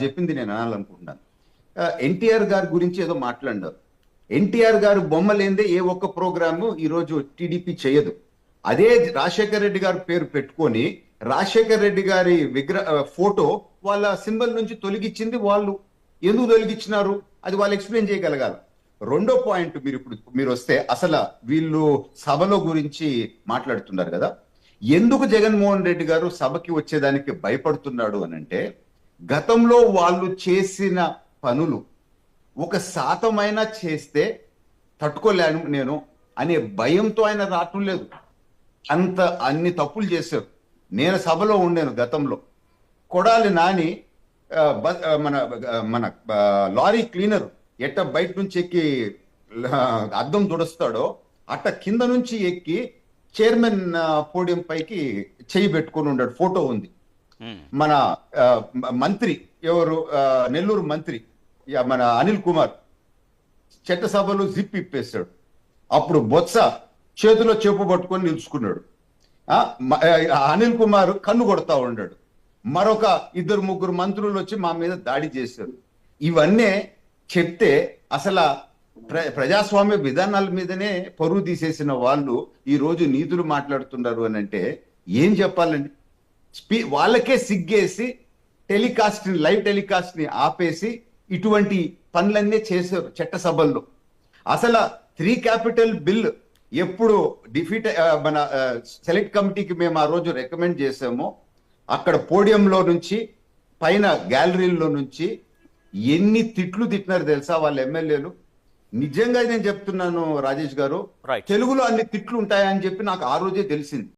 చెప్పింది నేను అనాలనుకుంటున్నాను. ఎన్టీఆర్ గారి గురించి ఏదో మాట్లాడినారు. ఎన్టీఆర్ గారు బొమ్మ లేదే ఏ ఒక్క ప్రోగ్రాము ఈరోజు టీడీపీ చేయదు. అదే రాజశేఖర రెడ్డి గారి పేరు పెట్టుకొని రాజశేఖర రెడ్డి గారి ఫోటో వాళ్ళ సింబల్ నుంచి తొలగించింది వాళ్ళు. ఎందుకు తొలగించినారు అది వాళ్ళు ఎక్స్ప్లెయిన్ చేయగలగాలి. రెండో పాయింట్, మీరు వస్తే అసలు వీళ్ళు సభలో గురించి మాట్లాడుతున్నారు కదా, ఎందుకు జగన్మోహన్ రెడ్డి గారు సభకి వచ్చేదానికి భయపడుతున్నాడు అని అంటే, గతంలో వాళ్ళు చేసిన పనులు ఒక శాతమైనా చేస్తే తట్టుకోలేను నేను అనే భయంతో ఆయన రావటం లేదు. అన్ని తప్పులు చేశారు. నేను సభలో ఉండేను గతంలో. కొడాలి నాని మన మన లారీ క్లీనర్ ఎట్ట బయట నుంచి ఎక్కి అద్దం తుడుస్తాడో అట్ట కింద నుంచి ఎక్కి చైర్మన్ పోడియం పైకి చేయి పెట్టుకొని ఉన్నాడు. ఫోటో ఉంది. మన మంత్రి ఎవరు, నెల్లూరు మంత్రి మన అనిల్ కుమార్ చట్టసభలో జిప్ ఇప్పేశాడు. అప్పుడు బొత్స చేతిలో చెప్పు పట్టుకొని నిలుచుకున్నాడు. అనిల్ కుమార్ కన్ను కొడతా ఉన్నాడు. మరొక 2-3 మంత్రులు వచ్చి మా మీద దాడి చేశారు. ఇవన్నీ చెప్తే అసలు ప్రజాస్వామ్య విధానాల మీదనే పరువు తీసేసిన వాళ్ళు ఈ రోజు నీతులు మాట్లాడుతున్నారు అని అంటే ఏం చెప్పాలండి? వాళ్ళకే సిగ్గేసి లైవ్ టెలికాస్ట్ ని ఆపేసి ఇటువంటి పనులన్నీ చేశారు చట్టసభల్లో. అసలు 3 క్యాపిటల్ బిల్ ఎప్పుడు మన సెలెక్ట్ కమిటీకి మేము ఆ రోజు రికమెండ్ చేసామో, అక్కడ పోడియంలో నుంచి పైన గ్యాలరీలో నుంచి ఎన్ని తిట్లు తిట్టినారు తెలుసా వాళ్ళ ఎమ్మెల్యేలు. నిజంగా నేను చెప్తున్నాను రాజేష్ గారు, తెలుగులో అన్ని తిట్లు ఉంటాయని చెప్పి నాకు ఆ రోజే తెలిసింది.